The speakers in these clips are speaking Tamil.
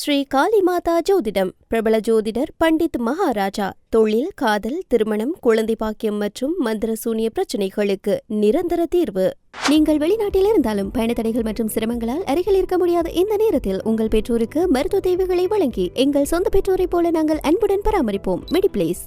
ஸ்ரீ காளிமாதா ஜோதிடம். பிரபல ஜோதிடர் பண்டித் மகாராஜா. தொழில், காதல், திருமணம், குழந்தை பாக்கியம் மற்றும் மந்திர சூனிய பிரச்சனைகளுக்கு நிரந்தர தீர்வு. நீங்கள் வெளிநாட்டில் இருந்தாலும் பயண தடைகள் மற்றும் சிரமங்களால் அருகில் இருக்க முடியாத இந்த நேரத்தில் உங்கள் பெற்றோருக்கு மருத்துவ தேவைகளை வழங்கி எங்கள் சொந்த பெற்றோரை போல நாங்கள் அன்புடன் பராமரிப்போம். மெடிப்ளேஸ்.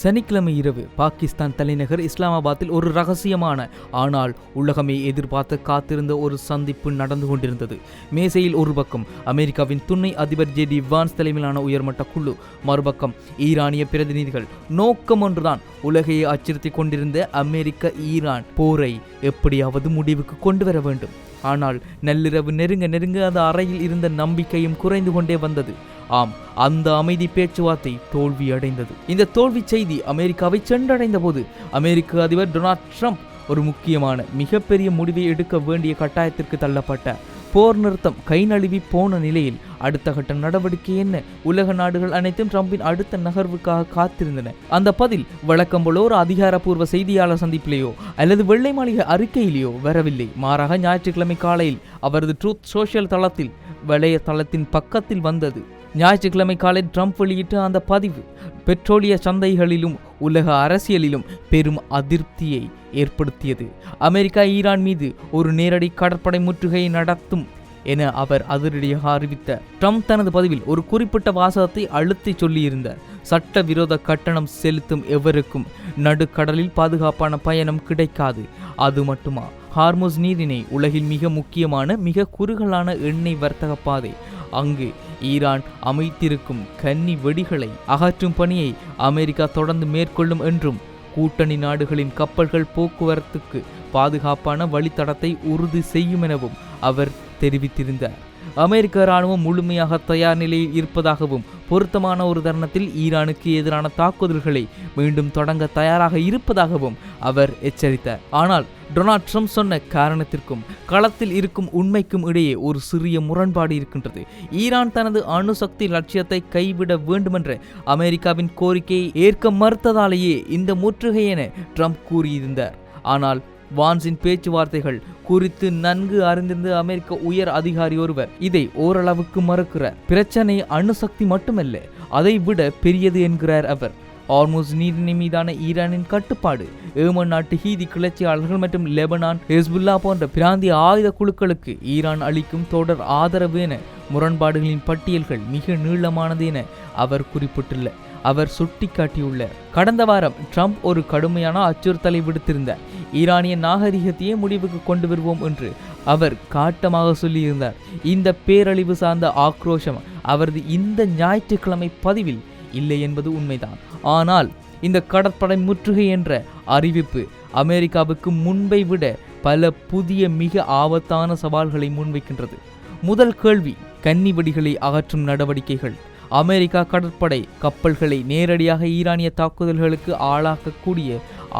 சனிக்கிழமை இரவு பாகிஸ்தான் தலைநகர் இஸ்லாமாபாத்தில் ஒரு ரகசியமான ஆனால் உலகமே எதிர்பார்த்து காத்திருந்த ஒரு சந்திப்பு நடந்து கொண்டிருந்தது. மேசையில் ஒரு பக்கம் அமெரிக்காவின் துணை அதிபர் ஜே டி வான்ஸ் தலைமையிலான உயர்மட்ட குழு, மறுபக்கம் ஈரானிய பிரதிநிதிகள். நோக்கம் ஒன்றுதான், உலகையை அச்சுறுத்தி கொண்டிருந்த அமெரிக்க ஈரான் போரை எப்படியாவது முடிவுக்கு கொண்டு வர வேண்டும். ஆனால் நள்ளிரவு நெருங்க அந்த அறையில் இருந்த நம்பிக்கையும் குறைந்து கொண்டே வந்தது. ஆம், அந்த அமைதி பேச்சுவார்த்தை தோல்வி அடைந்தது. இந்த தோல்வி செய்தி அமெரிக்காவை சென்றடைந்த போது அமெரிக்க அதிபர் டொனால்ட் ட்ரம்ப் ஒரு முக்கியமான மிகப்பெரிய முடிவை எடுக்க வேண்டிய கட்டாயத்திற்கு தள்ளப்பட்டார். போர் நிறுத்தம் கை நழுவி போன நிலையில் அடுத்த கட்ட நடவடிக்கை என்ன? உலக நாடுகள் அனைத்தும் ட்ரம்பின் அடுத்த நகர்வுக்காக காத்திருந்தன. அந்த பதில் வழக்கம் போல ஒரு அதிகாரப்பூர்வ செய்தியாளர் சந்திப்பிலேயோ அல்லது வெள்ளை மாளிகை அறிக்கையிலேயோ வரவில்லை. மாறாக ஞாயிற்றுக்கிழமை காலையில் அவரது ட்ரூத் சோஷியல் தளத்தில் வலையதளத்தின் பக்கத்தில் வந்தது. ஞாயிற்றுக்கிழமை காலை ட்ரம்ப் வெளியிட்ட அந்த பதிவு பெட்ரோலிய சந்தைகளிலும் உலக அரசியலிலும் பெரும் அதிருப்தியை ஏற்படுத்தியது. அமெரிக்கா ஈரான் மீது ஒரு நேரடி கடற்படை முற்றுகையை நடத்தும் என அவர் அதிரடியாக அறிவித்தார். ட்ரம்ப் தனது பதிவில் ஒரு குறிப்பிட்ட வாசகத்தை அழுத்தி சொல்லியிருந்தார். சட்ட விரோத கட்டணம் செலுத்தும் எவருக்கும் நடுக்கடலில் பாதுகாப்பான பயணம் கிடைக்காது. அது மட்டுமா, ஹார்முஸ் நீரிணை உலகில் மிக முக்கியமான மிக குறுகலான எண்ணெய் வர்த்தக பாதை. அங்கு ஈரான் அமைத்திருக்கும் கன்னி வெடிகளை அகற்றும் பணியை அமெரிக்கா தொடர்ந்து மேற்கொள்ளும் என்றும், கூட்டணி நாடுகளின் கப்பல்கள் போக்குவரத்துக்கு பாதுகாப்பான வழித்தடத்தை உறுதி செய்யும் எனவும் அவர் தெரிவித்திருந்தார். அமெரிக்க இராணுவம் முழுமையாக தயார் நிலையில் இருப்பதாகவும், பொருத்தமான ஒரு தருணத்தில் ஈரானுக்கு எதிரான தாக்குதல்களை மீண்டும் தொடங்க தயாராக இருப்பதாகவும் அவர் எச்சரித்தார். ஆனால் டொனால்ட் ட்ரம்ப் சொன்ன காரணத்திற்கும் களத்தில் இருக்கும் உண்மைக்கும் இடையே ஒரு சிறிய முரண்பாடு இருக்கின்றது. ஈரான் தனது அணுசக்தி லட்சியத்தை கைவிட வேண்டுமென்ற அமெரிக்காவின் கோரிக்கையை ஏற்க மறுத்ததாலேயே இந்த முற்றுகை என ட்ரம்ப் கூறியிருந்தார். ஆனால் வான்ஸின் பேச்சுவார்த்தைகள் குறித்து நன்கு அறிந்திருந்த அமெரிக்க உயர் அதிகாரி ஒருவர் இதை ஓரளவுக்கு மறுக்கிறார். பிரச்சனை அணுசக்தி மட்டுமல்ல, அதை விட பெரியது என்கிறார் அவர். ஹார்முஸ் நீரிணை மீதான ஈரானின் கட்டுப்பாடு, ஏமன் நாட்டு ஹீதி கிளர்ச்சியாளர்கள் மற்றும் லெபனான், ஹெஸ்புல்லா போன்ற பிராந்திய ஆயுத குழுக்களுக்கு ஈரான் அளிக்கும் தொடர் ஆதரவு என முரண்பாடுகளின் பட்டியல்கள் மிக நீளமானது என அவர் குறிப்பிட்டுள்ளார். அவர் சுட்டிக்காட்டியுள்ளார். கடந்த வாரம் ட்ரம்ப் ஒரு கடுமையான அச்சுறுத்தலை விடுத்திருந்தார். ஈரானிய நாகரிகத்தையே முடிவுக்கு கொண்டு வருவோம் என்று அவர் காட்டமாக சொல்லியிருந்தார். இந்த பேரழிவு சார்ந்த ஆக்ரோஷம் அவரது இந்த ஞாயிற்றுக்கிழமை பதிவில் இல்லை என்பது உண்மைதான். ஆனால் இந்த கடற்படை முற்றுகை என்ற அறிவிப்பு அமெரிக்காவுக்கு முன்பை விட பல புதிய மிக ஆபத்தான சவால்களை முன்வைக்கின்றது. முதல் கேள்வி, கன்னி வெடிகளை அகற்றும் நடவடிக்கைகள் அமெரிக்கா கடற்படை கப்பல்களை நேரடியாக ஈரானிய தாக்குதல்களுக்கு ஆளாக்கக்கூடிய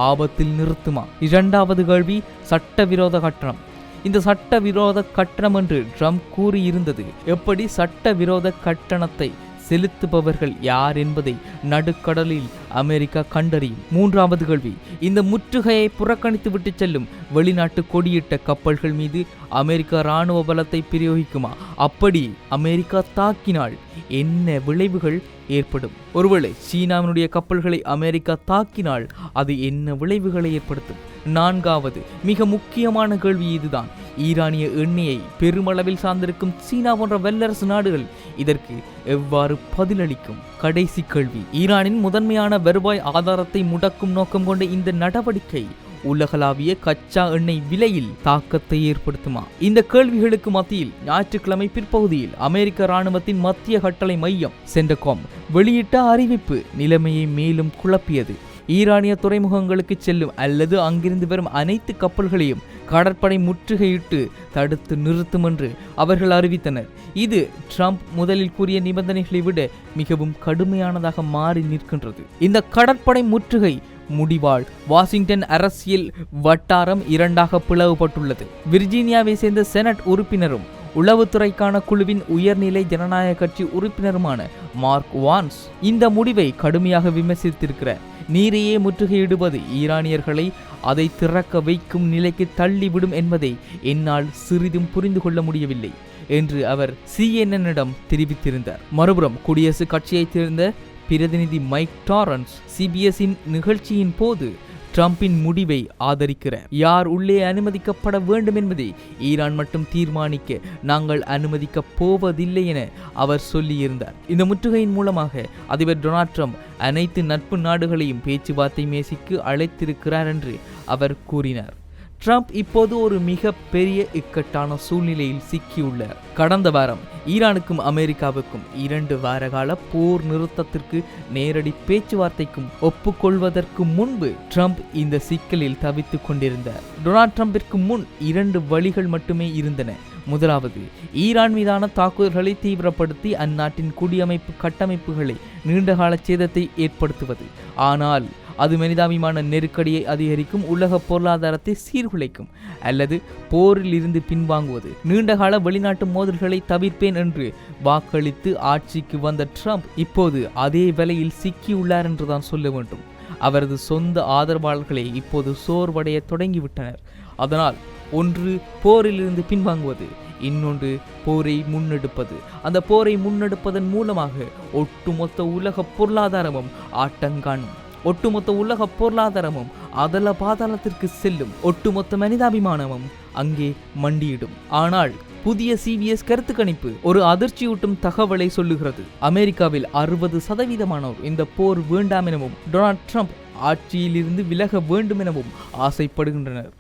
ஆபத்தில் நிறுத்துமா? இரண்டாவது கேள்வி, சட்டவிரோத கட்டணம். இந்த சட்டவிரோத கட்டணம் என்று ட்ரம்ப் கூறியிருந்தது. எப்படி சட்டவிரோத கட்டணத்தை செலுத்துபவர்கள் யார் என்பதை நடுக்கடலில் அமெரிக்கா கண்டறியும். மூன்றாவது கேள்வி, இந்த முற்றுகையை புறக்கணித்து விட்டு செல்லும் வெளிநாட்டு கொடியிட்ட கப்பல்கள் மீது அமெரிக்கா இராணுவ பலத்தை பிரயோகிக்குமா? அப்படி அமெரிக்கா தாக்கினால் என்ன விளைவுகள் ஏற்படும்? ஒருவேளை சீனாவினுடைய கப்பல்களை அமெரிக்கா தாக்கினால் அது என்ன விளைவுகளை ஏற்படுத்தும்? நான்காவது மிக முக்கியமான கேள்வி இதுதான், ஈரானிய எண்ணெயை பெருமளவில் சார்ந்திருக்கும் சீனா போன்ற வல்லரசு நாடுகள் இதற்கு எவ்வாறு பதிலளிக்கும்? கடைசி கேள்வி, ஈரானின் முதன்மையான வருவாய் ஆதாரத்தை முடக்கும் நோக்கம் கொண்ட இந்த நடவடிக்கை உலகளாவிய கச்சா எண்ணெய் விலையில் தாக்கத்தை ஏற்படுத்துமா? இந்த கேள்விகளுக்கு மத்தியில் ஞாயிற்றுக்கிழமை பிற்பகுதியில் அமெரிக்க இராணுவத்தின் மத்திய கட்டளை மையம் சென்டகாம் வெளியிட்ட அறிவிப்பு நிலைமையை மேலும் குழப்பியது. ஈரானிய துறைமுகங்களுக்கு செல்லும் அல்லது அங்கிருந்து வரும் அனைத்து கப்பல்களையும் கடற்படை முற்றுகையிட்டு தடுத்து நிறுத்தும் என்று அவர்கள் அறிவித்தனர். இது ட்ரம்ப் முதலில் கூறிய நிபந்தனைகளை விட மிகவும் கடுமையானதாக மாறி நிற்கின்றது. இந்த கடற்படை முற்றுகை முடிவால் வாஷிங்டன் அரசியல் வட்டாரம் இரண்டாக பிளவுபட்டுள்ளது. விர்ஜீனியாவை சேர்ந்த செனட் உறுப்பினரும் உளவுத்துறைக்கான குழுவின் உயர்நிலை ஜனநாயக கட்சி உறுப்பினருமான மார்க் வான்ஸ் இந்த முடிவை கடுமையாக விமர்சித்திருக்கிறார். நீரையே முற்றுகையிடுவது ஈரானியர்களை அதை திறக்க வைக்கும் நிலைக்கு தள்ளிவிடும் என்பதை என்னால் சிறிதும் புரிந்து கொள்ள முடியவில்லை என்று அவர் CNN-இடம் தெரிவித்திருந்தார். மறுபுறம் குடியரசுக் கட்சியைச் சேர்ந்த பிரதிநிதி மைக் டாரன்ஸ் CBS-இன் நிகழ்ச்சியின் போது ட்ரம்பின் முடிவை ஆதரிக்கிறார். யார் உள்ளே அனுமதிக்கப்பட வேண்டும் என்பதை ஈரான் மட்டும் தீர்மானிக்க நாங்கள் அனுமதிக்கப் போவதில்லை என அவர் சொல்லியிருந்தார். இந்த முற்றுகையின் மூலமாக அதிபர் டொனால்ட் ட்ரம்ப் அனைத்து நட்பு நாடுகளையும் பேச்சுவார்த்தை மேசைக்கு அழைத்திருக்கிறார் என்று அவர் கூறினார். ட்ரம்ப் இப்போது ஒரு மிக பெரிய இக்கட்டான சூழ்நிலையில் சிக்கியுள்ளார். கடந்த வாரம் ஈரானுக்கும் அமெரிக்காவுக்கும் 2 வார கால போர் நிறுத்தத்திற்கு நேரடி பேச்சுவார்த்தைக்கும் ஒப்புக்கொள்வதற்கு முன்பு ட்ரம்ப் இந்த சிக்கலில் தவித்துக் கொண்டிருந்தார். டொனால்ட் ட்ரம்பிற்கு முன் 2 வழிகள் மட்டுமே இருந்தன. முதலாவது, ஈரான் மீதான தாக்குதல்களை தீவிரப்படுத்தி அந்நாட்டின் குடியமைப்பு கட்டமைப்புகளை நீண்டகால சேதத்தை ஏற்படுத்துவது. ஆனால் அது மனிதாபிமான நெருக்கடியை அதிகரிக்கும், உலக பொருளாதாரத்தை சீர்குலைக்கும். அல்லது போரில் இருந்து பின்வாங்குவது. நீண்டகால வெளிநாட்டு மோதல்களை தவிர்ப்பேன் என்று வாக்களித்து ஆட்சிக்கு வந்த ட்ரம்ப் இப்போது அதே வேளையில் சிக்கியுள்ளார் என்றுதான் சொல்ல வேண்டும். அவரது சொந்த ஆதரவாளர்களை இப்போது சோர்வடைய தொடங்கிவிட்டனர். அதனால் ஒன்று போரிலிருந்து பின்வாங்குவது, இன்னொன்று போரை முன்னெடுப்பது. அந்த போரை முன்னெடுப்பதன் மூலமாக ஒட்டுமொத்த உலக பொருளாதாரமும் ஆட்டங்காணும். ஒட்டுமொத்த உலக பொருளாதாரமும் அதல பாதாளத்திற்கு செல்லும். ஒட்டுமொத்த மனிதாபிமானமும் அங்கே மண்டியிடும். ஆனால் புதிய CBS கருத்து கணிப்பு ஒரு அதிர்ச்சியூட்டும் தகவலை சொல்லுகிறது. அமெரிக்காவில் 60% இந்த போர் வேண்டாம் எனவும் டொனால்ட் ட்ரம்ப் ஆட்சியில் இருந்து விலக வேண்டும் எனவும் ஆசைப்படுகின்றனர்.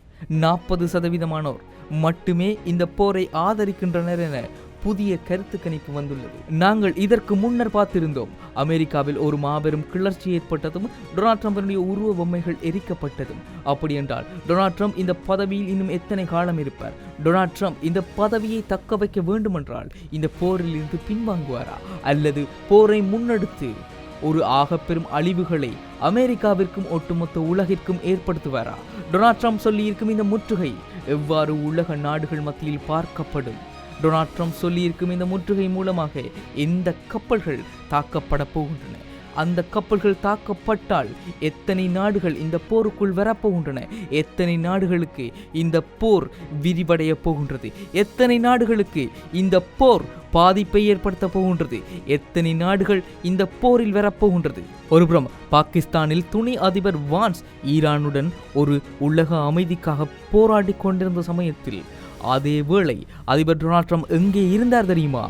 40% மட்டுமே இந்த போரை ஆதரிக்கின்றனர் என புதிய கருத்து கணிப்பு வந்துள்ளது. நாங்கள் இதற்கு முன்னர் பார்த்திருந்தோம். அமெரிக்காவில் ஒரு மாபெரும் கிளர்ச்சி ஏற்பட்டதும் டொனால்ட் ட்ரம்பினுடைய உருவ பொம்மைகள் எரிக்கப்பட்டதும். அப்படி என்றால் டொனால்ட் ட்ரம்ப் இந்த பதவியில் இன்னும் எத்தனை காலம் இருப்பார்? டொனால்ட் ட்ரம்ப் இந்த பதவியை தக்க வைக்க வேண்டுமென்றால் இந்த போரில் இருந்து பின்வாங்குவாரா, அல்லது போரை முன்னெடுத்து ஒரு ஆகப்பெரும் அழிவுகளை அமெரிக்காவிற்கும் ஒட்டுமொத்த உலகிற்கும் ஏற்படுத்துவாரா? டொனால்ட் ட்ரம்ப் சொல்லியிருக்கும் இந்த முற்றுகை எவ்வாறு உலக நாடுகள் மத்தியில் பார்க்கப்படும்? டொனால்ட் ட்ரம்ப் சொல்லியிருக்கும் இந்த முற்றுகை மூலமாக எந்த கப்பல்கள் தாக்கப்பட போகின்றன? அந்த கப்பல்கள் தாக்கப்பட்டால் எத்தனை நாடுகள் இந்த போருக்குள் வரப்போகின்றன? எத்தனை நாடுகளுக்கு இந்த போர் விரிவடைய போகின்றது? எத்தனை நாடுகளுக்கு இந்த போர் பாதிப்பை ஏற்படுத்த போகின்றது? எத்தனை நாடுகள் இந்த போரில் வரப்போகின்றது? ஒருபுறம் பாகிஸ்தானில் துணை அதிபர் வான்ஸ் ஈரானுடன் ஒரு உலக அமைதிக்காக போராடி கொண்டிருந்த சமயத்தில் அதே வேளை அதிபர் டொனால்ட் ட்ரம்ப் எங்கே இருந்தார் தெரியுமா?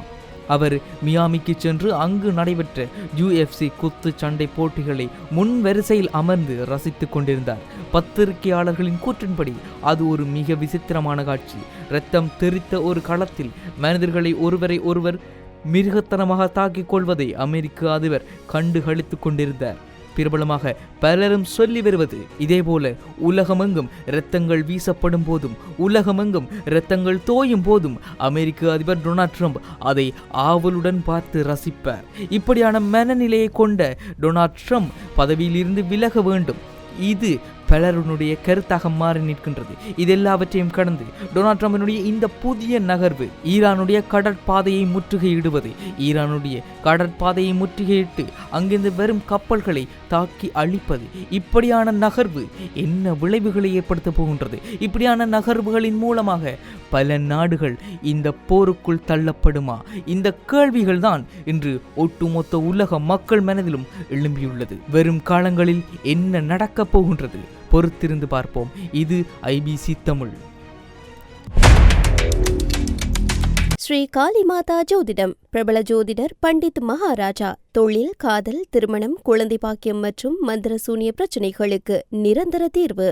அவர் மியாமிக்கு சென்று அங்கு நடைபெற்ற UFC குத்து சண்டை போட்டிகளை முன் வரிசையில் அமர்ந்து ரசித்துக் கொண்டிருந்தார். பத்திரிகையாளர்களின் கூற்றின்படி அது ஒரு மிக விசித்திரமான காட்சி. இரத்தம் தெறித்த ஒரு களத்தில் மனிதர்களை ஒருவரை ஒருவர் மிருகத்தனமாக தாக்கிக் கொள்வதை அமெரிக்க அதிபர் கண்டு களித்துக் கொண்டிருந்தார். பிரபலமாக பலரும் சொல்லி வருவது இதேபோல உலகமெங்கும் இரத்தங்கள் வீசப்படும் போதும், உலகமெங்கும் இரத்தங்கள் தோயும் போதும் அமெரிக்க அதிபர் டொனால்ட் ட்ரம்ப் அதை ஆவலுடன் பார்த்து ரசிப்பார். இப்படியான மனநிலையை கொண்ட டொனால்ட் ட்ரம்ப் பதவியிலிருந்து விலக வேண்டும். இது பலருடைய கருத்தாக மாறி நிற்கின்றது. இதெல்லாவற்றையும் கடந்து டொனால்ட் ட்ரம்பினுடைய இந்த புதிய நகர்வு, ஈரானுடைய கடற்பாதையை முற்றுகையிடுவது, ஈரானுடைய கடற்பாதையை முற்றுகையிட்டு அங்கிருந்து வரும் கப்பல்களை தாக்கி அழிப்பது, இப்படியான நகர்வு என்ன விளைவுகளை ஏற்படுத்த போகின்றது? இப்படியான நகர்வுகளின் மூலமாக பல நாடுகள் இந்த போருக்குள் தள்ளப்படுமா? இந்த கேள்விகள் தான் இன்று ஒட்டுமொத்த உலக மக்கள் மனதிலும் எழும்பியுள்ளது. வரும் காலங்களில் என்ன நடக்கப் போகின்றது? பொறுத்திருந்து பார்ப்போம். இது IBC தமிழ். ஸ்ரீ காளிமாதா ஜோதிடம். பிரபல ஜோதிடர் பண்டித் மகாராஜா. தொழில், காதல், திருமணம், குழந்தை பாக்கியம் மற்றும் மந்திர சூனிய பிரச்சனைகளுக்கு நிரந்தர தீர்வு.